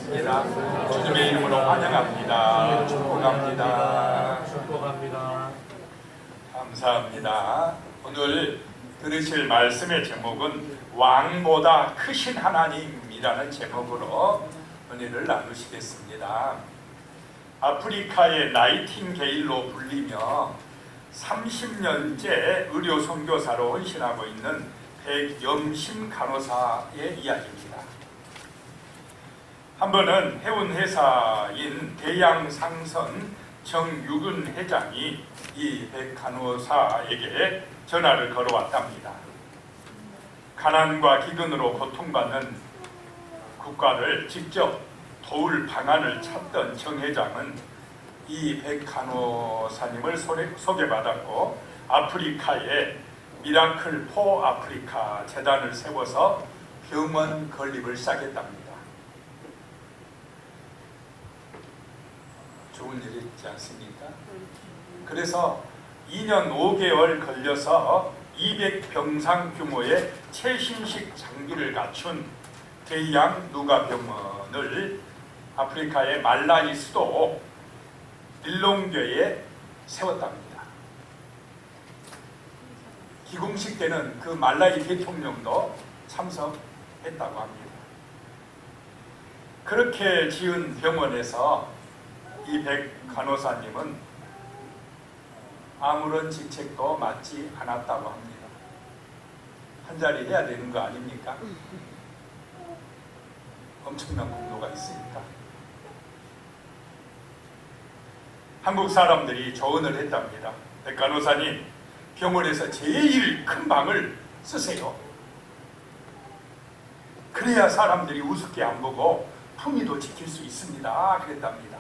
받으셨습니다. 주님의 이름으로 환영합니다. 축복합니다. 축복합니다. 감사합니다. 오늘 들으실 말씀의 제목은 왕보다 크신 하나님이라는 제목으로 은혜를 나누시겠습니다. 아프리카의 나이팅게일로 불리며 30년째 의료 선교사로 헌신하고 있는 백염심 간호사의 이야기입니다. 한 번은 해운회사인 대양상선 정유근 회장이 이 백 간호사에게 전화를 걸어왔답니다. 가난과 기근으로 고통받는 국가를 직접 도울 방안을 찾던 정 회장은 이 백 간호사님을 소개받았고 아프리카에 미라클 포 아프리카 재단을 세워서 병원 건립을 시작했답니다. 좋은 일이 있지 않습니까? 그래서 2년 5개월 걸려서 200병상 규모의 최신식 장비를 갖춘 대양 누가병원을 아프리카의 말라위 수도 릴롱교에 세웠답니다. 기공식 때는 그 말라위 대통령도 참석했다고 합니다. 그렇게 지은 병원에서 이 백 간호사님은 아무런 직책도 맡지 않았다고 합니다. 한 자리 해야 되는 거 아닙니까? 엄청난 공로가 있으니까. 한국 사람들이 조언을 했답니다. 백 간호사님, 병원에서 제일 큰 방을 쓰세요. 그래야 사람들이 우습게 안 보고 품위도 지킬 수 있습니다. 그랬답니다.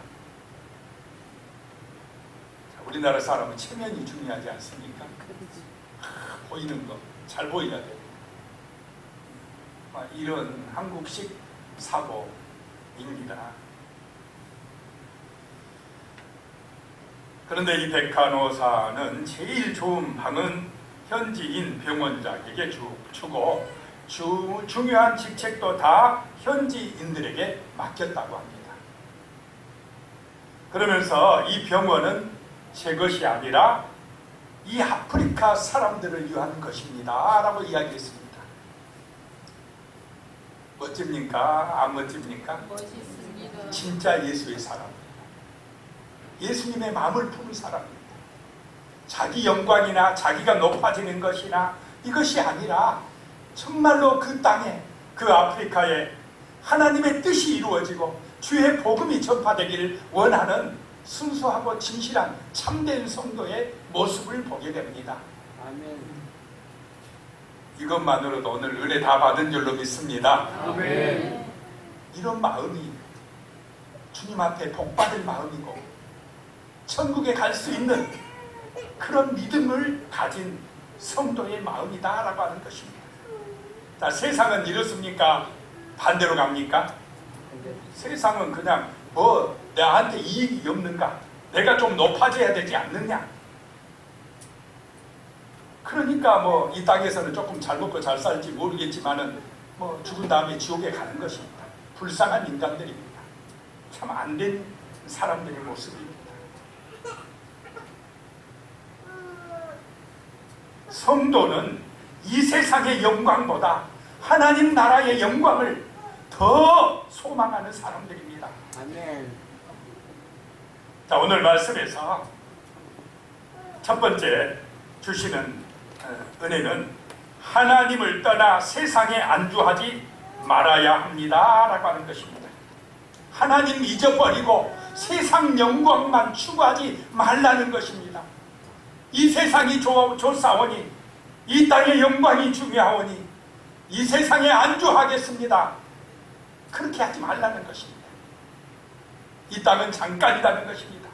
자, 우리나라 사람은 체면이 중요하지 않습니까? 보이는 거 잘 보여야 돼요. 이런 한국식 사고입니다. 그런데 이 백 간호사는 제일 좋은 방은 현지인 병원장에게 주고 중요한 직책도 다 현지인들에게 맡겼다고 합니다. 그러면서 이 병원은 제 것이 아니라 이 아프리카 사람들을 위한 것입니다 라고 이야기했습니다. 멋집니까? 안 멋집니까? 멋있습니다. 진짜 예수의 사람, 예수님의 마음을 품은 사람입니다. 자기 영광이나 자기가 높아지는 것이나 이것이 아니라 정말로 그 땅에, 그 아프리카에 하나님의 뜻이 이루어지고 주의 복음이 전파되기를 원하는 순수하고 진실한 참된 성도의 모습을 보게 됩니다. 아멘. 이것만으로도 오늘 은혜 다 받은 줄로 믿습니다. 아멘. 이런 마음이 주님 앞에 복받을 마음이고 천국에 갈 수 있는 그런 믿음을 가진 성도의 마음이다라고 하는 것입니다. 자, 세상은 이렇습니까? 반대로 갑니까? 세상은 그냥 나한테 이익이 없는가? 내가 좀 높아져야 되지 않느냐? 그러니까 이 땅에서는 조금 잘 먹고 잘 살지 모르겠지만은 죽은 다음에 지옥에 가는 것입니다. 불쌍한 인간들입니다. 참 안 된 사람들의 모습입니다. 성도는 이 세상의 영광보다 하나님 나라의 영광을 더 소망하는 사람들입니다. 아멘. 자, 오늘 말씀에서 첫 번째 주시는 은혜는 하나님을 떠나 세상에 안주하지 말아야 합니다 라고 하는 것입니다. 하나님 잊어버리고 세상 영광만 추구하지 말라는 것입니다. 이 세상이 좋사오니 이 땅의 영광이 중요하오니 이 세상에 안주하겠습니다. 그렇게 하지 말라는 것입니다. 이 땅은 잠깐이라는 것입니다.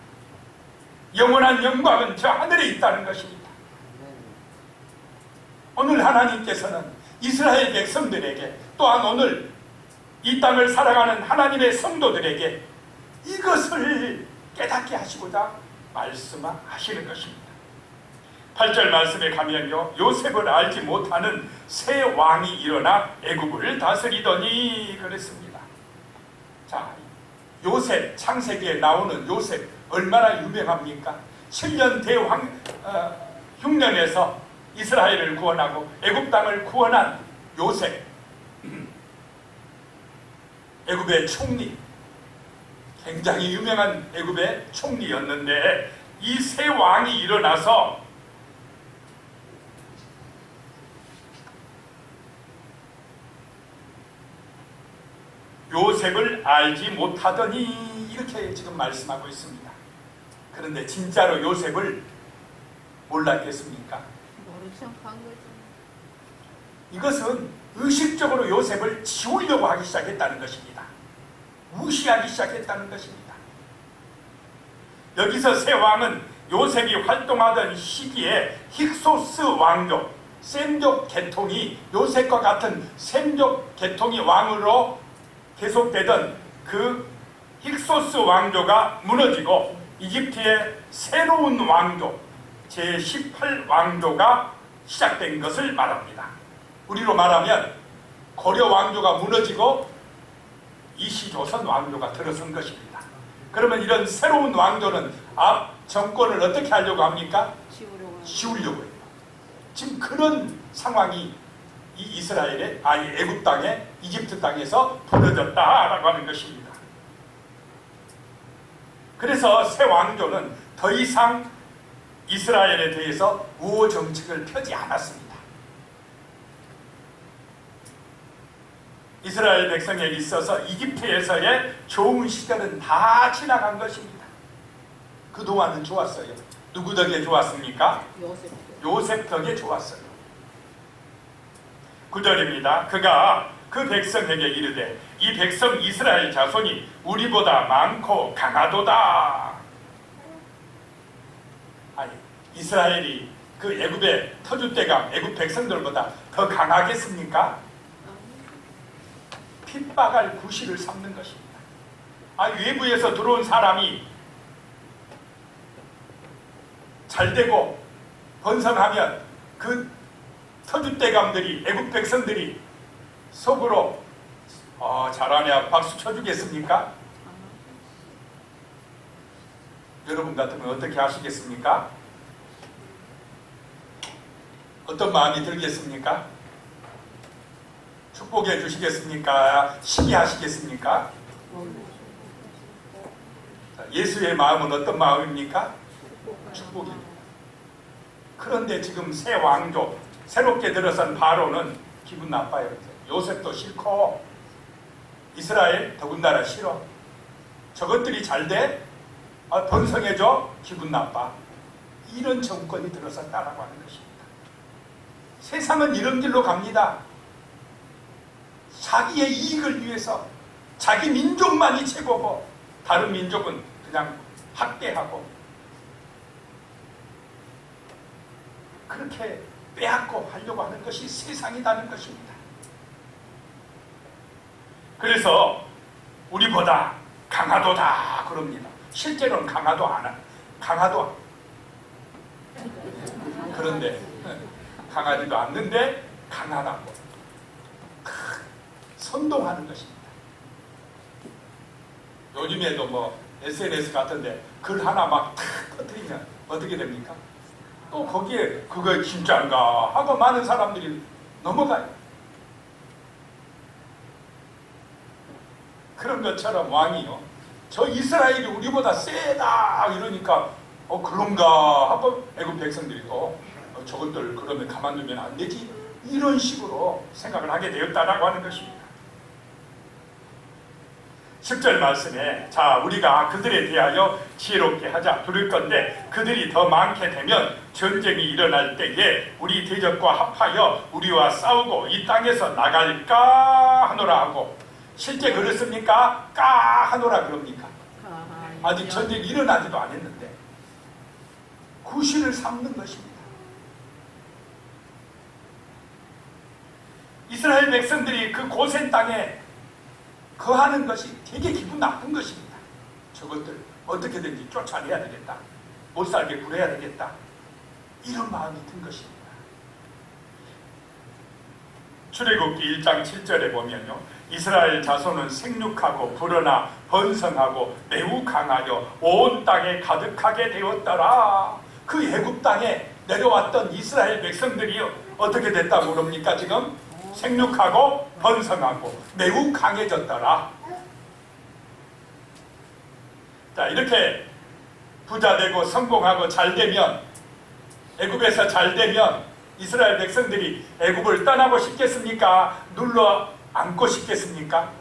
영원한 영광은 저 하늘에 있다는 것입니다. 오늘 하나님께서는 이스라엘 백성들에게 또한 오늘 이 땅을 살아가는 하나님의 성도들에게 이것을 깨닫게 하시고자 말씀하시는 것입니다. 8절 말씀에 가면요, 요셉을 알지 못하는 새 왕이 일어나 애굽을 다스리더니 그랬습니다. 자, 요셉, 창세기에 나오는 요셉 얼마나 유명합니까? 7년 흉년에서 이스라엘을 구원하고 애굽 땅을 구원한 요셉, 애굽의 총리, 굉장히 유명한 애굽의 총리였는데 이 세 왕이 일어나서 요셉을 알지 못하더니 이렇게 지금 말씀하고 있습니다. 그런데 진짜로 요셉을 몰랐겠습니까? 모르죠. 한 거지. 이것은 의식적으로 요셉을 지우려고 하기 시작했다는 것입니다. 무시하기 시작했다는 것입니다. 여기서 세 왕은 요셉이 활동하던 시기에 힉소스 왕족, 셈족 계통이 요셉과 같은 셈족 계통이 왕으로 계속되던 그 힉소스 왕조가 무너지고 이집트의 새로운 왕조, 제18왕조가 시작된 것을 말합니다. 우리로 말하면 고려 왕조가 무너지고 이시조선 왕조가 들어선 것입니다. 그러면 이런 새로운 왕조는 앞 정권을 어떻게 하려고 합니까? 지우려고 해요. 지금 그런 상황이 이 이스라엘의 애굽 땅에 이집트 땅에서 벌어졌다라고 하는 것입니다. 그래서 새 왕조는 더 이상 이스라엘에 대해서 우호 정책을 펴지 않았습니다. 이스라엘 백성에 있어서 이집트에서의 좋은 시절은 다 지나간 것입니다. 그동안은 좋았어요. 누구 덕에 좋았습니까? 요셉 덕에 좋았어요. 9절입니다. 그가 그 백성에게 이르되 이 백성 이스라엘 자손이 우리보다 많고 강하도다. 아니, 이스라엘이 그 애굽의 터줏대감 애굽 백성들보다 더 강하겠습니까? 핍박할 구실을 삼는 것입니다. 외부에서 들어온 사람이 잘되고 번성하면 그 터줏대감들이 애굽 백성들이 속으로 잘하냐 박수 쳐주겠습니까? 여러분 같으면 어떻게 하시겠습니까? 어떤 마음이 들겠습니까? 축복해 주시겠습니까? 시기하시겠습니까? 예수의 마음은 어떤 마음입니까? 축복입니다. 그런데 지금 새 왕조, 새롭게 들어선 바로는 기분 나빠요. 요셉도 싫고 이스라엘 더군다나 싫어. 저것들이 잘돼? 번성해줘? 기분 나빠. 이런 정권이 들어섰다라고 하는 것입니다. 세상은 이런 길로 갑니다. 자기의 이익을 위해서 자기 민족만이 최고고 다른 민족은 그냥 학대하고 그렇게 빼앗고 하려고 하는 것이 세상이라는 것입니다. 그래서 우리보다 강하도다 그럽니다. 실제로는 강하도 않아. 강하도 그런데 강하지도 않는데 강하다고 선동하는 것입니다. 요즘에도 뭐 SNS 같은데 글 하나 막 탁 터뜨리면 어떻게 됩니까? 또 거기에 그거 진짜인가 하고 많은 사람들이 넘어가요. 그런 것처럼 왕이요, 저 이스라엘이 우리보다 세다 이러니까 그런가 하고 애굽 백성들이 또 저것들 그러면 가만두면 안 되지 이런 식으로 생각을 하게 되었다라고 하는 것입니다. 10절 말씀에 자 우리가 그들에 대하여 지혜롭게 하자 부를 건데 그들이 더 많게 되면 전쟁이 일어날 때에 우리 대적과 합하여 우리와 싸우고 이 땅에서 나갈까 하노라 하고, 실제 그렇습니까? 까 하노라 그럽니까? 아직 전쟁이 일어나지도 않았는데 구실을 삼는 것입니다. 이스라엘 백성들이 그 고센 땅에 거하는 것이 되게 기분 나쁜 것입니다. 저것들 어떻게든지 쫓아내야 되겠다. 못 살게 굴해야 되겠다. 이런 마음이 든 것입니다. 출애굽기 1장 7절에 보면요, 이스라엘 자손은 생육하고 불어나 번성하고 매우 강하여 온 땅에 가득하게 되었더라. 그 애굽 땅에 내려왔던 이스라엘 백성들이 어떻게 됐다고 그럽니까? 지금 생육하고 번성하고 매우 강해졌더라. 자, 이렇게 부자 되고 성공하고 잘 되면, 애굽에서 잘 되면 이스라엘 백성들이 애굽을 떠나고 싶겠습니까? 눌러 앉고 싶겠습니까?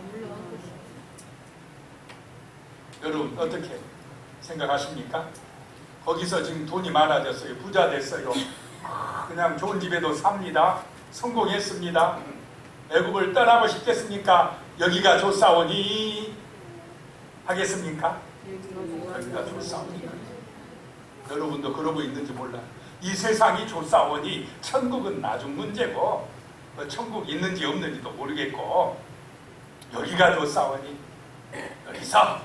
여러분 어떻게 생각하십니까? 거기서 지금 돈이 많아졌어요. 부자 됐어요. 그냥 좋은 집에도 삽니다. 성공했습니다. 애굽을 떠나고 싶겠습니까? 여기가 좋사오니 하겠습니까? 여기가 좋사오니. 여러분도 그러고 있는지 몰라요. 이 세상이 좋사오니 천국은 나중 문제고, 천국 있는지 없는지도 모르겠고, 여기가 좋사오니 여기서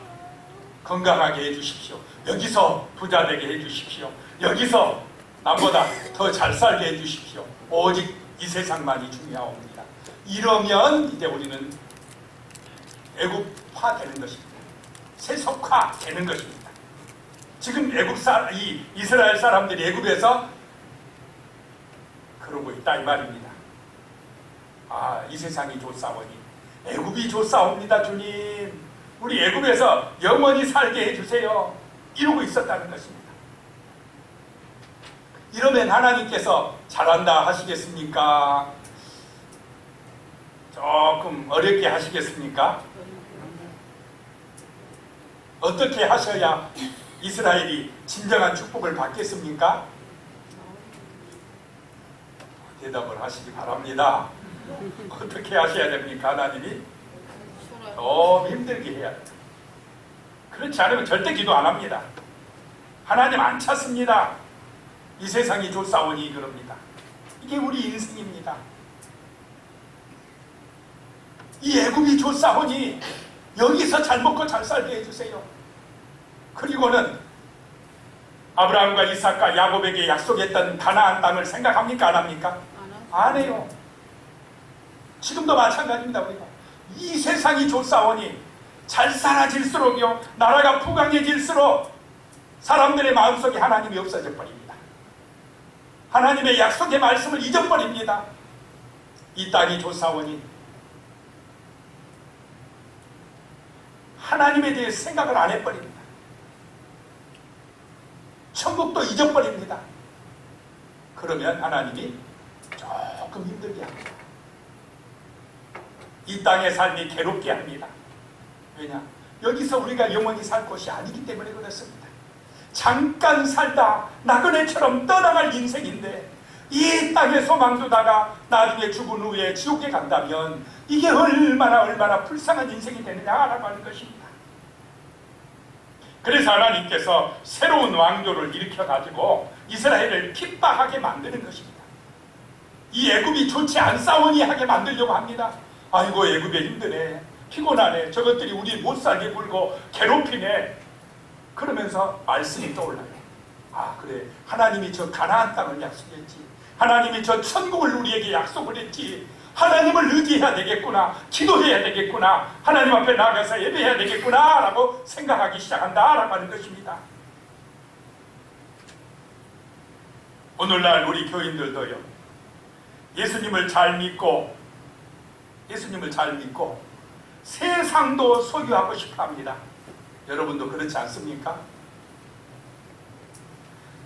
건강하게 해주십시오. 여기서 부자 되게 해주십시오. 여기서 남보다 더 잘 살게 해주십시오. 오직 이 세상만이 중요합니다. 이러면 이제 우리는 애국화 되는 것입니다. 세속화 되는 것입니다. 지금 이 이스라엘 사람들이 애굽에서 그러고 있다 이 말입니다. 아, 이 세상이 좋사오니 애굽이 좋사옵니다. 주님, 우리 애굽에서 영원히 살게 해주세요. 이러고 있었다는 것입니다. 이러면 하나님께서 잘한다 하시겠습니까? 조금 어렵게 하시겠습니까? 어떻게 하셔야 이스라엘이 진정한 축복을 받겠습니까? 대답을 하시기 바랍니다. 어떻게 하셔야 됩니까? 하나님이 너무 힘들게 해야 돼요. 그렇지 않으면 절대 기도 안 합니다. 하나님 안 찾습니다. 이 세상이 좋사오니 그럽니다. 이게 우리 인생입니다. 이 애굽이 좋사오니 여기서 잘 먹고 잘 살게 해주세요. 그리고는 아브라함과 이삭과 야곱에게 약속했던 가나안 땅을 생각합니까? 안 합니까? 안 해요. 지금도 마찬가지입니다. 우리가 이 세상이 좋사오니 잘 살아질수록요, 나라가 부강해질수록 사람들의 마음속에 하나님이 없어져 버립니다. 하나님의 약속의 말씀을 잊어버립니다. 이 땅이 좋사오니 하나님에 대해 생각을 안 해버립니다. 천국도 잊어버립니다. 그러면 하나님이 조금 힘들게 합니다. 이 땅의 삶이 괴롭게 합니다. 왜냐? 여기서 우리가 영원히 살 것이 아니기 때문에 그렇습니다. 잠깐 살다 나그네처럼 떠나갈 인생인데 이 땅에 소망 두다가 나중에 죽은 후에 지옥에 간다면 이게 얼마나 불쌍한 인생이 되느냐라고 하는 것입니다. 그래서 하나님께서 새로운 왕조를 일으켜가지고 이스라엘을 기뻐하게 만드는 것입니다. 이 애굽이 좋지 않사오니 하게 만들려고 합니다. 아이고, 애굽에 힘드네, 피곤하네, 저것들이 우리 못살게 굴고 괴롭히네, 그러면서 말씀이 떠올라요. 아, 그래, 하나님이 저 가나안 땅을 약속했지, 하나님이 저 천국을 우리에게 약속을 했지, 하나님을 의지해야 되겠구나, 기도해야 되겠구나, 하나님 앞에 나가서 예배해야 되겠구나 라고 생각하기 시작한다 라고 하는 것입니다. 오늘날 우리 교인들도요, 예수님을 잘 믿고 세상도 소유하고 싶어합니다. 여러분도 그렇지 않습니까?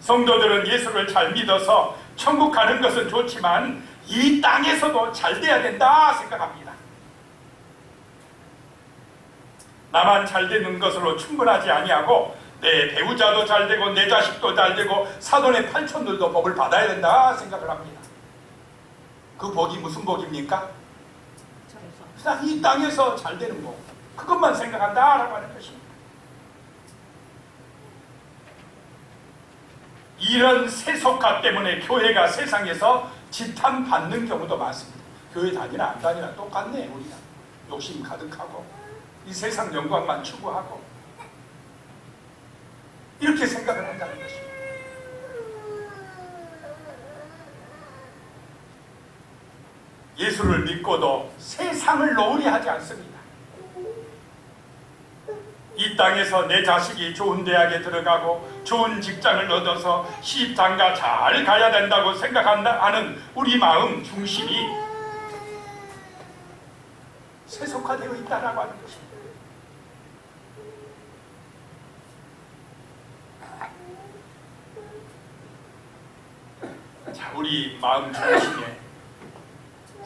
성도들은 예수를 잘 믿어서 천국 가는 것은 좋지만 이 땅에서도 잘 돼야 된다 생각합니다. 나만 잘 되는 것으로 충분하지 아니하고 내 배우자도 잘 되고 내 자식도 잘 되고 사돈의 팔촌들도 복을 받아야 된다 생각을 합니다. 그 복이 무슨 복입니까? 그냥 이 땅에서 잘 되는 복, 그것만 생각한다라고 하는 것입니다. 이런 세속화 때문에 교회가 세상에서 지탄받는 경우도 많습니다. 교회 다니나 안 다니나 똑같네. 우리가 욕심 가득하고 이 세상 영광만 추구하고 이렇게 생각을 한다는 것입니다. 예수를 믿고도 세상을 놓으려 하지 않습니다. 이 땅에서 내 자식이 좋은 대학에 들어가고 좋은 직장을 얻어서 시집장가 잘 가야 된다고 생각하는 우리 마음 중심이 세속화되어 있다라고 하는 것입니다. 자, 우리 마음 중심에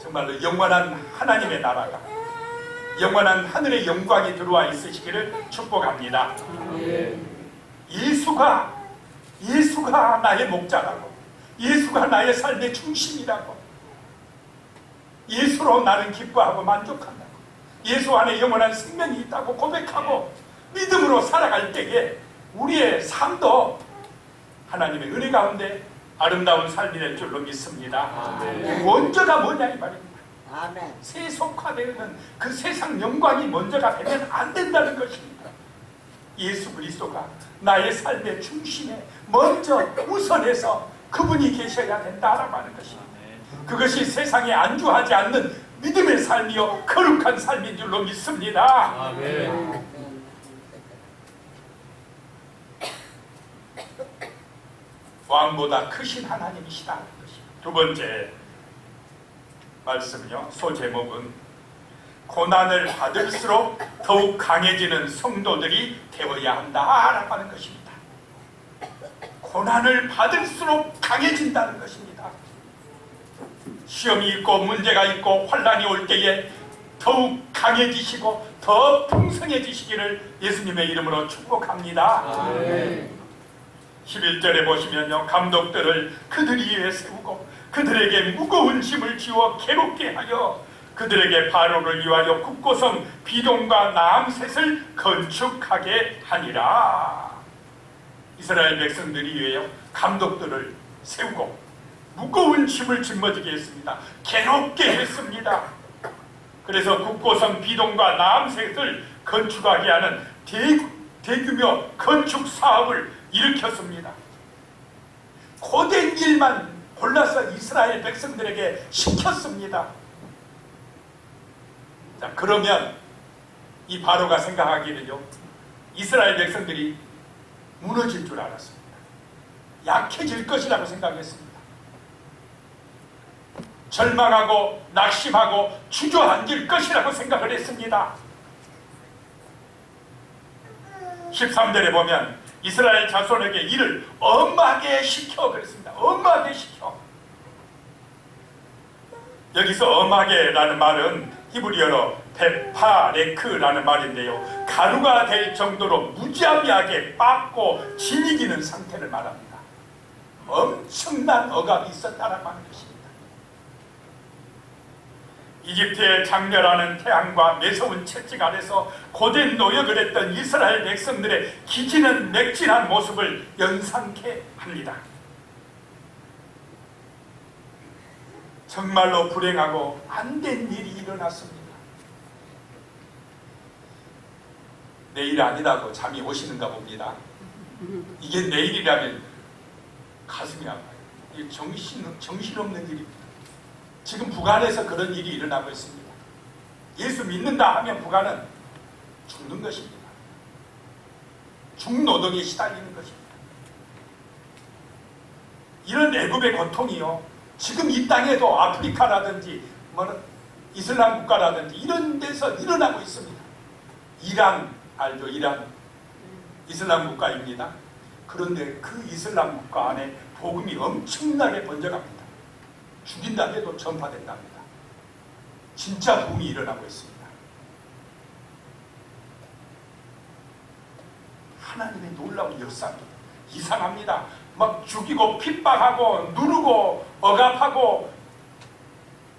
정말로 영원한 하나님의 나라가, 영원한 하늘의 영광이 들어와 있으시기를 축복합니다. 예수가 나의 목자라고, 예수가 나의 삶의 중심이라고, 예수로 나는 기뻐하고 만족한다고, 예수 안에 영원한 생명이 있다고 고백하고 믿음으로 살아갈 때에 우리의 삶도 하나님의 은혜 가운데 아름다운 삶이 될 줄로 믿습니다. 먼저가 뭐냐 이 말입니다. 아멘. 세속화되는 그 세상 영광이 먼저가 되면 안 된다는 것입니다. 예수 그리스도가 나의 삶의 중심에 먼저 우선해서 그분이 계셔야 된다라고 하는 것입니다. 그것이 세상에 안주하지 않는 믿음의 삶이요 거룩한 삶인 줄로 믿습니다. 아멘. 왕보다 크신 하나님이시다는 것입니다. 두 번째 말씀은요, 소제목은 고난을 받을수록 더욱 강해지는 성도들이 되어야 한다라고 하는 것입니다. 고난을 받을수록 강해진다는 것입니다. 시험이 있고 문제가 있고 환난이 올 때에 더욱 강해지시고 더 풍성해지시기를 예수님의 이름으로 축복합니다. 아멘. 11절에 보시면요, 감독들을 그들 위에 세우고 그들에게 무거운 짐을 지워 괴롭게 하여 그들에게 바로를 위하여 국고성 비동과 나암셋을 건축하게 하니라. 이스라엘 백성들이 위하여 감독들을 세우고 무거운 짐을 짊어지게 했습니다. 괴롭게 했습니다. 그래서 국고성 비동과 나암셋을 건축하게 하는 대규모 건축 사업을 일으켰습니다. 고된 일만 골라서 이스라엘 백성들에게 시켰습니다. 자, 그러면 이 바로가 생각하기는요, 이스라엘 백성들이 무너질 줄 알았습니다. 약해질 것이라고 생각했습니다. 절망하고 낙심하고 주저앉을 것이라고 생각을 했습니다. 13절에 보면 이스라엘 자손에게 이를 엄하게 시켜 그랬습니다. 엄하게 시켜. 여기서 엄하게라는 말은 히브리어로 베파레크라는 말인데요, 가루가 될 정도로 무자비하게 빻고 진이기는 상태를 말합니다. 엄청난 억압이 있었다라고 하는 것입니다. 이집트의 장렬하는 태양과 매서운 채찍 아래서 고된 노역을 했던 이스라엘 백성들의 기지는 맥진한 모습을 연상케 합니다. 정말로 불행하고 안 된 일이 일어났습니다. 내일 아니라고 잠이 오시는가 봅니다. 이게 내일이라면 가슴이 아파요. 이게 정신없는 일입니다. 지금 북한에서 그런 일이 일어나고 있습니다. 예수 믿는다 하면 북한은 죽는 것입니다. 중노동에 시달리는 것입니다. 이런 애굽의 고통이요, 지금 이 땅에도 아프리카라든지 이슬람 국가라든지 이런 데서 일어나고 있습니다. 이란 알죠? 이란 이슬람 국가입니다. 그런데 그 이슬람 국가 안에 복음이 엄청나게 번져갑니다. 죽인다 해도 전파된답니다. 진짜 붐이 일어나고 있습니다. 하나님의 놀라운 역사입니다. 이상합니다. 막 죽이고 핍박하고 누르고 억압하고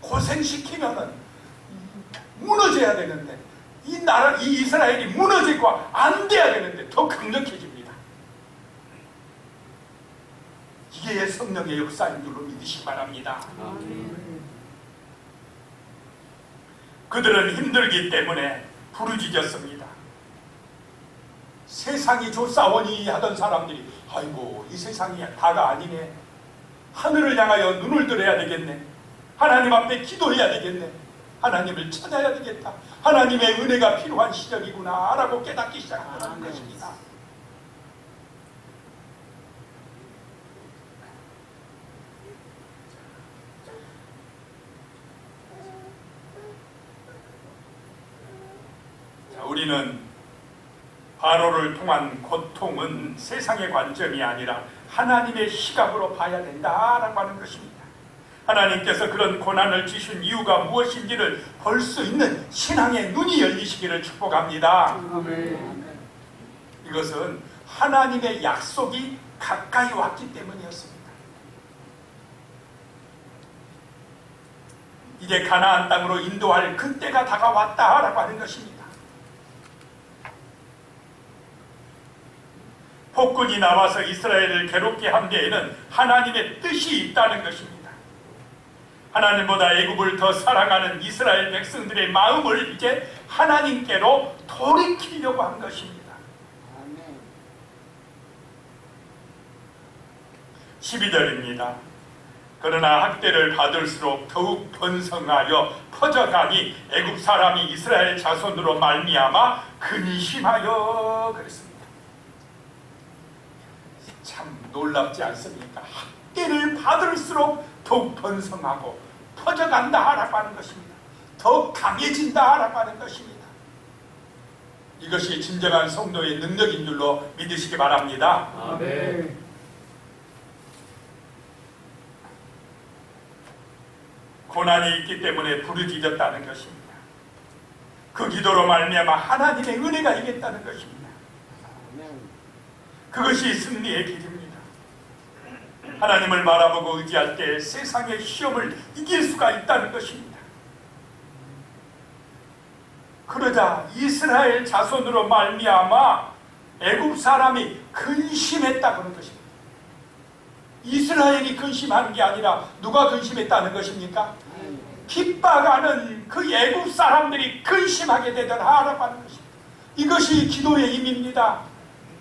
고생시키면은 무너져야 되는데, 이 나라, 이 이스라엘이 무너지고 안 돼야 되는데 더 강력해집니다. 이게 성령의 역사인 줄로 믿으시기 바랍니다. 그들은 힘들기 때문에 부르짖었습니다. 세상이 조사오니 하던 사람들이, 아이고 이 세상이 다가 아니네, 하늘을 향하여 눈을 들어야 되겠네, 하나님 앞에 기도해야 되겠네. 하나님을 찾아야 되겠다. 하나님의 은혜가 필요한 시절이구나 라고 깨닫기 시작하는 것입니다. 자, 우리는 바로를 통한 고통은 세상의 관점이 아니라 하나님의 시각으로 봐야 된다라고 하는 것입니다. 하나님께서 그런 고난을 주신 이유가 무엇인지를 볼 수 있는 신앙의 눈이 열리시기를 축복합니다. 아멘. 이것은 하나님의 약속이 가까이 왔기 때문이었습니다. 이제 가나안 땅으로 인도할 그때가 다가왔다라고 하는 것입니다. 폭군이 나와서 이스라엘을 괴롭게 한 데에는 하나님의 뜻이 있다는 것입니다. 하나님보다 애굽을 더 사랑하는 이스라엘 백성들의 마음을 이제 하나님께로 돌이키려고 한 것입니다. 아멘. 12절입니다. 그러나 학대를 받을수록 더욱 번성하여 퍼져가니 애굽 사람이 이스라엘 자손으로 말미암아 근심하여 그랬습니다. 참 놀랍지 않습니까? 학대를 받을수록 더욱 번성하고 퍼져간다라고 하는 것입니다. 더 강해진다라고 하는 것입니다. 이것이 진정한 성도의 능력인 줄로 믿으시기 바랍니다. 아멘. 고난이 있기 때문에 부르짖었다는 것입니다. 그 기도로 말미암아 하나님의 은혜가 임했다는 것입니다. 아멘. 그것이 승리의 길입니다. 하나님을 바라보고 의지할 때 세상의 시험을 이길 수가 있다는 것입니다. 그러자 이스라엘 자손으로 말미암아 애굽 사람이 근심했다 그런 것입니다. 이스라엘이 근심한 게 아니라 누가 근심했다는 것입니까? 핍박하는 그 애굽 사람들이 근심하게 되더라라고 하는 것입니다. 이것이 기도의 힘입니다.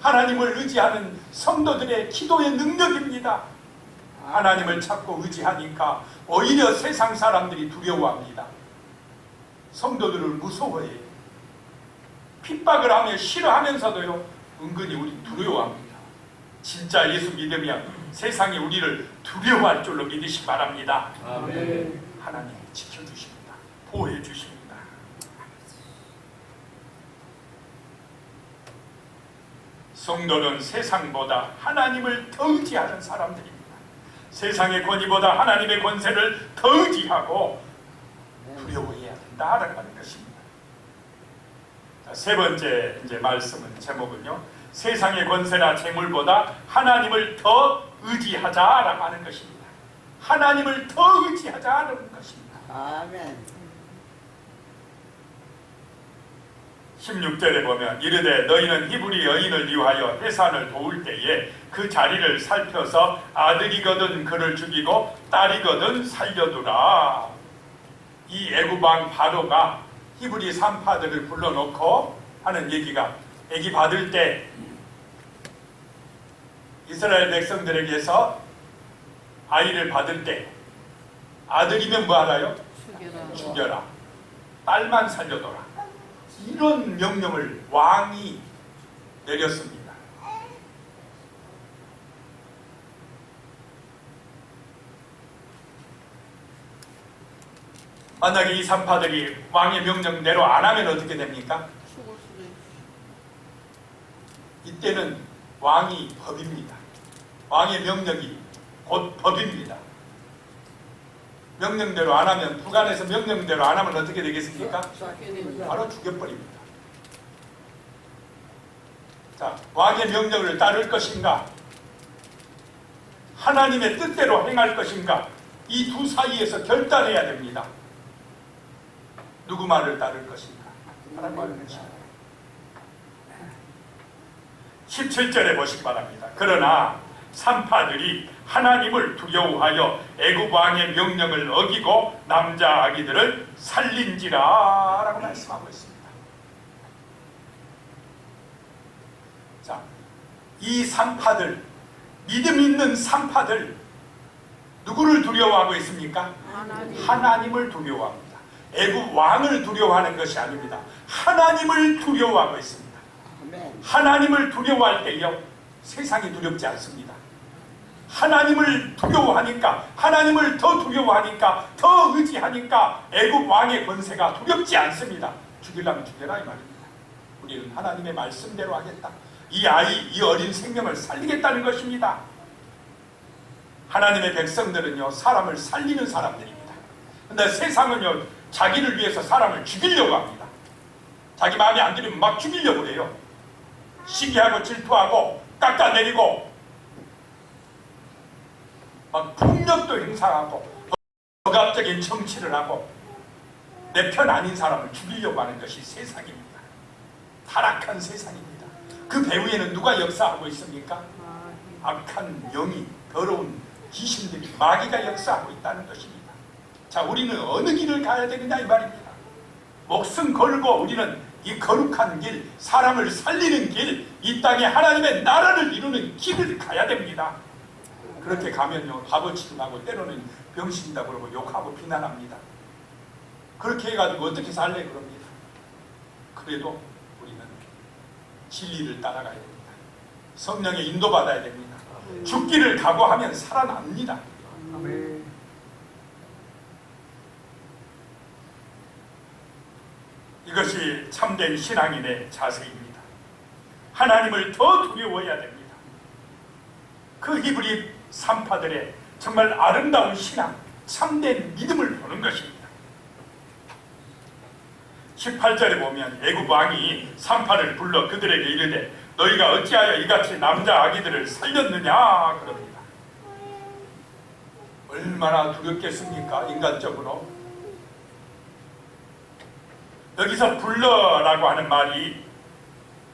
하나님을 의지하는 성도들의 기도의 능력입니다. 하나님을 찾고 의지하니까 오히려 세상 사람들이 두려워합니다. 성도들을 무서워해요. 핍박을 하며 싫어하면서도요 은근히 우리 두려워합니다. 진짜 예수 믿으면 세상이 우리를 두려워할 줄로 믿으시기 바랍니다. 아멘. 하나님이 지켜주십니다. 보호해 주십니다. 성도는 세상보다 하나님을 더 의지하는 사람들입니다. 세상의 권위보다 하나님의 권세를 더 의지하고 두려워해야 된다라고 하는 것입니다. 자, 세 번째 이제 말씀은 제목은요. 세상의 권세나 재물보다 하나님을 더 의지하자라고 하는 것입니다. 하나님을 더 의지하자라는 것입니다. 아멘. 16절에 보면 이르되 너희는 히브리 여인을 위하여 해산을 도울 때에 그 자리를 살펴서 아들이거든 그를 죽이고 딸이거든 살려두라. 이 애굽 왕 바로가 히브리 산파들을 불러놓고 하는 얘기가 아기 받을 때 이스라엘 백성들에게서 아이를 받을 때 아들이면 뭐 하라요? 죽여라. 딸만 살려둬라. 이런 명령을 왕이 내렸습니다. 만약에 이 산파들이 왕의 명령대로 안 하면 어떻게 됩니까? 이때는 왕이 법입니다. 왕의 명령이 곧 법입니다. 명령대로 안 하면, 북한에서 명령대로 안 하면 어떻게 되겠습니까? 바로 죽여버립니다. 자, 왕의 명령을 따를 것인가? 하나님의 뜻대로 행할 것인가? 이 두 사이에서 결단해야 됩니다. 누구 말을 따를 것인가? 하나님 말을 것인가? 17절에 보시기 바랍니다. 그러나 산파들이 하나님을 두려워하여 애굽 왕의 명령을 어기고 남자 아기들을 살린지라 라고 말씀하고 있습니다. 자, 이 산파들, 믿음 있는 산파들, 누구를 두려워하고 있습니까? 하나님을 두려워합니다. 애굽 왕을 두려워하는 것이 아닙니다. 하나님을 두려워하고 있습니다. 아멘. 하나님을 두려워할 때요, 세상이 두렵지 않습니다. 하나님을 두려워하니까, 하나님을 더 두려워하니까, 더 의지하니까 애굽 왕의 권세가 두렵지 않습니다. 죽이려면 죽여라 이 말입니다. 우리는 하나님의 말씀대로 하겠다. 이 아이, 이 어린 생명을 살리겠다는 것입니다. 하나님의 백성들은요, 사람을 살리는 사람들입니다. 근데 세상은요, 자기를 위해서 사람을 죽이려고 합니다. 자기 마음에 안 들으면 막 죽이려고 그래요. 시기하고 질투하고 깎아내리고 막 폭력도 행사하고 억압적인 정치를 하고 내 편 아닌 사람을 죽이려고 하는 것이 세상입니다. 타락한 세상입니다. 그 배후에는 누가 역사하고 있습니까? 악한 영이, 더러운 귀신들이, 마귀가 역사하고 있다는 것입니다. 자, 우리는 어느 길을 가야 되느냐 이 말입니다. 목숨 걸고 우리는 이 거룩한 길, 사람을 살리는 길, 이 땅에 하나님의 나라를 이루는 길을 가야 됩니다. 그렇게 가면요, 바보치기 하고 때로는 병신이다 그러고 욕하고 비난합니다. 그렇게 해가지고 어떻게 살래 그럽니다. 그래도 우리는 진리를 따라가야 됩니다. 성령의 인도받아야 됩니다. 죽기를 각오하면 살아납니다. 아멘. 이것이 참된 신앙인의 자세입니다. 하나님을 더 두려워해야 됩니다. 그 히브리 산파들의 정말 아름다운 신앙, 참된 믿음을 보는 것입니다. 18절에 보면 애굽 왕이 산파를 불러 그들에게 이르되 너희가 어찌하여 이같이 남자 아기들을 살렸느냐 그럽니다. 얼마나 두렵겠습니까? 인간적으로. 여기서 불러라고 하는 말이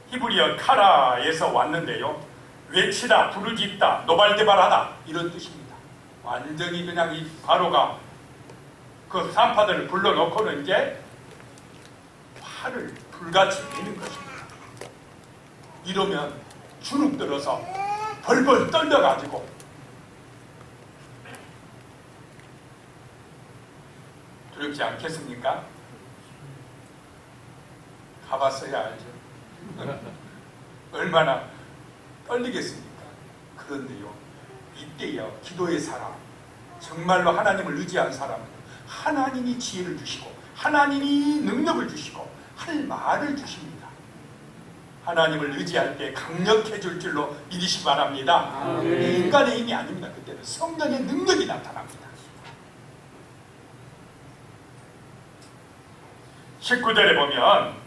히브리어 카라에서 왔는데요, 외치다, 부르짖다, 노발대발하다 이런 뜻입니다. 완전히 그냥 이 바로가 그 산파들을 불러놓고는 이제 팔을 불같이 내는 것입니다. 이러면 주눅 들어서 벌벌 떨려가지고 두렵지 않겠습니까? 가봤어야 알죠. 얼마나 떨리겠습니까? 그런데요, 이때요, 기도의 사람, 정말로 하나님을 의지한 사람은 하나님이 지혜를 주시고 하나님이 능력을 주시고 할 말을 주십니다. 하나님을 의지할 때 강력해질 줄로 믿으시 바랍니다. 인간의 힘이 아닙니다. 그때는 성령의 능력이 나타납니다. 19절에 보면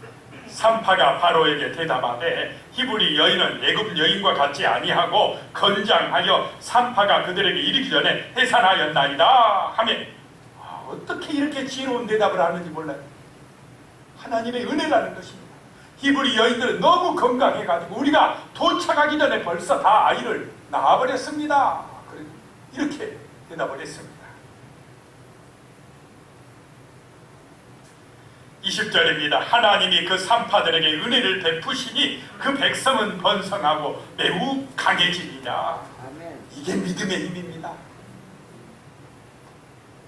산파가 바로에게 대답하되 히브리 여인은 애굽 여인과 같지 아니하고 건장하여 산파가 그들에게 이르기 전에 해산하였나이다 하면, 어떻게 이렇게 지혜로운 대답을 하는지 몰라요. 하나님의 은혜라는 것입니다. 히브리 여인들은 너무 건강해가지고 우리가 도착하기 전에 벌써 다 아이를 낳아버렸습니다. 이렇게 대답을 했습니다. 20절입니다. 하나님이 그 산파들에게 은혜를 베푸시니 그 백성은 번성하고 매우 강해지니라. 이게 믿음의 힘입니다.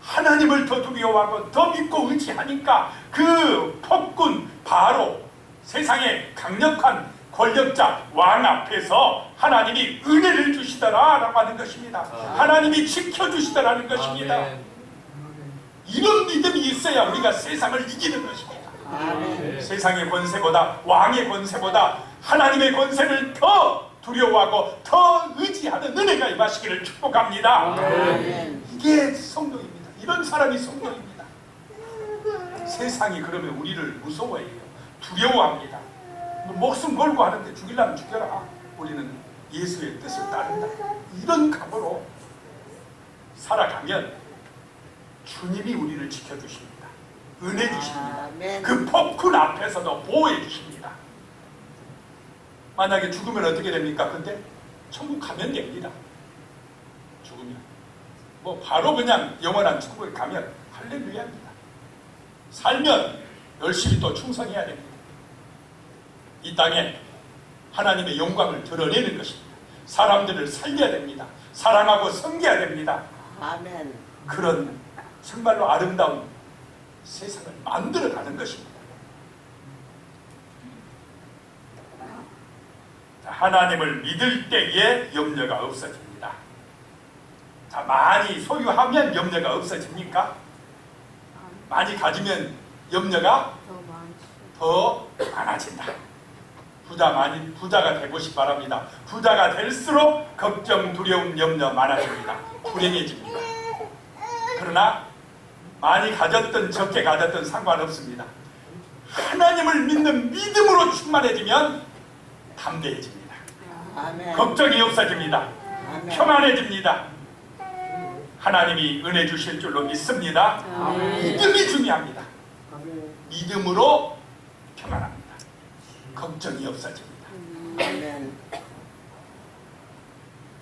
하나님을 더 두려워하고 더 믿고 의지하니까 그 폭군 바로, 세상의 강력한 권력자 왕 앞에서 하나님이 은혜를 주시더라 라고 하는 것입니다. 하나님이 지켜주시더라는 것입니다. 아멘. 이런 믿음이 있어야 우리가 세상을 이기는 것입니다. 아멘. 세상의 권세보다, 왕의 권세보다 하나님의 권세를 더 두려워하고 더 의지하는 은혜가 임하시기를 축복합니다. 아멘. 이게 성도입니다. 이런 사람이 성도입니다. 세상이 그러면 우리를 무서워해요. 두려워합니다. 목숨 걸고 하는데 죽이려면 죽여라. 우리는 예수의 뜻을 따른다. 이런 각오로 살아가면 주님이 우리를 지켜주십니다. 은혜 주십니다. 아멘. 그 폭군 앞에서도 보호해 주십니다. 만약에 죽으면 어떻게 됩니까? 그때 천국 가면 됩니다. 죽으면 뭐 바로 그냥 영원한 천국에 가면 할렐루야입니다. 살면 열심히 또 충성해야 됩니다. 이 땅에 하나님의 영광을 드러내는 것입니다. 사람들을 살려야 됩니다. 사랑하고 섬겨야 됩니다. 아멘. 그런 정말로 아름다운 세상을 만들어가는 것입니다. 하나님을 믿을 때에 염려가 없어집니다. 자, 많이 소유하면 염려가 없어집니까? 많이 가지면 염려가 더 많아진다. 부자가 되고 바랍니다. 부자가 될수록 걱정, 두려움, 염려 많아집니다. 불행해집니다. 그러나 많이 가졌든 적게 가졌든 상관없습니다. 하나님을 믿는 믿음으로 충만해지면 담대해집니다. 아멘. 걱정이 없어집니다. 아멘. 평안해집니다. 하나님이 은혜 주실 줄로 믿습니다. 아멘. 믿음이 중요합니다. 믿음으로 평안합니다. 걱정이 없어집니다. 아멘.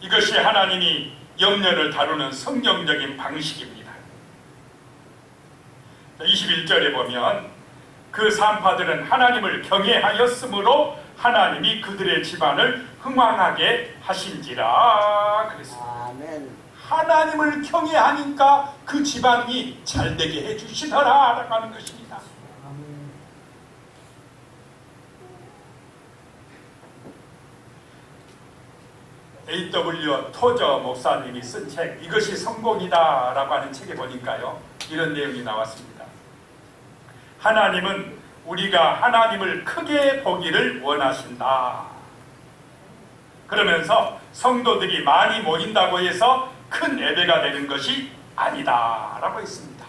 이것이 하나님이 염려를 다루는 성경적인 방식입니다. 21절에 보면 그 산파들은 하나님을 경외하였으므로 하나님이 그들의 집안을 흥왕하게 하신지라 그랬습니다. 아멘. 하나님을 경외하니까 그 집안이 잘되게 해주시더라 라고 하는 것입니다. A.W. 토저 목사님이 쓴 책 이것이 성공이다 라고 하는 책에 보니까요 이런 내용이 나왔습니다. 하나님은 우리가 하나님을 크게 보기를 원하신다. 그러면서 성도들이 많이 모인다고 해서 큰 예배가 되는 것이 아니다 라고 했습니다.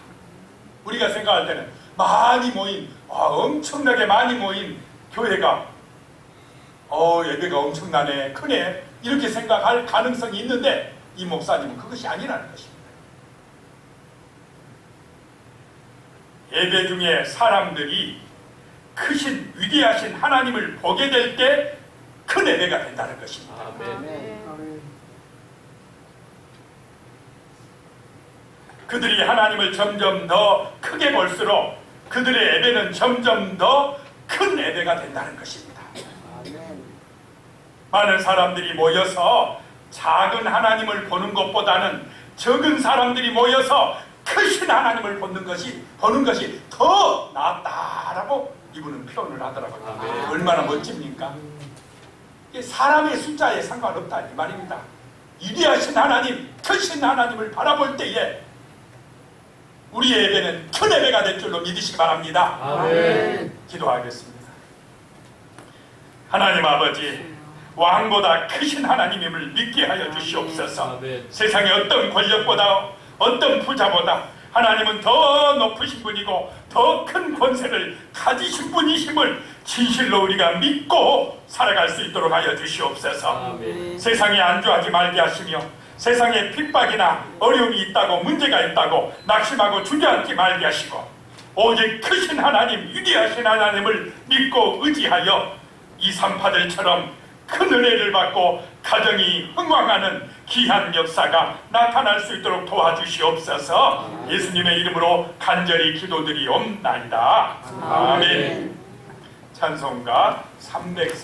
우리가 생각할 때는 많이 모인 엄청나게 많이 모인 교회가 예배가 엄청나네 크네 이렇게 생각할 가능성이 있는데 이 목사님은 그것이 아니라는 것입니다. 예배 중에 사람들이 크신 위대하신 하나님을 보게 될 때 큰 예배가 된다는 것입니다. 아멘. 그들이 하나님을 점점 더 크게 볼수록 그들의 예배는 점점 더 큰 예배가 된다는 것입니다. 아멘. 많은 사람들이 모여서 작은 하나님을 보는 것보다는 적은 사람들이 모여서 크신 하나님을 보는 것이 더 낫다라고 이분은 표현을 하더라고요. 아멘. 얼마나 멋집니까? 이게 사람의 숫자에 상관없다 이 말입니다. 위대하신 하나님, 크신 하나님을 바라볼 때에 우리의 예배는 큰 예배가 될 줄로 믿으시기 바랍니다. 아멘. 기도하겠습니다. 하나님 아버지, 왕보다 크신 하나님임을 믿게 하여 주시옵소서. 아멘. 세상의 어떤 권력보다 어떤 부자보다 하나님은 더 높으신 분이고 더 큰 권세를 가지신 분이심을 진실로 우리가 믿고 살아갈 수 있도록 하여 주시옵소서. 아멘. 세상에 안주하지 말게 하시며 세상에 핍박이나 어려움이 있다고 문제가 있다고 낙심하고 주저앉지 말게 하시고 오직 크신 하나님 위대하신 하나님을 믿고 의지하여 이 산파들처럼 큰 은혜를 받고 가정이 흥왕하는 귀한 역사가 나타날 수 있도록 도와주시옵소서. 예수님의 이름으로 간절히 기도드리옵나이다. 아멘. 찬송가 304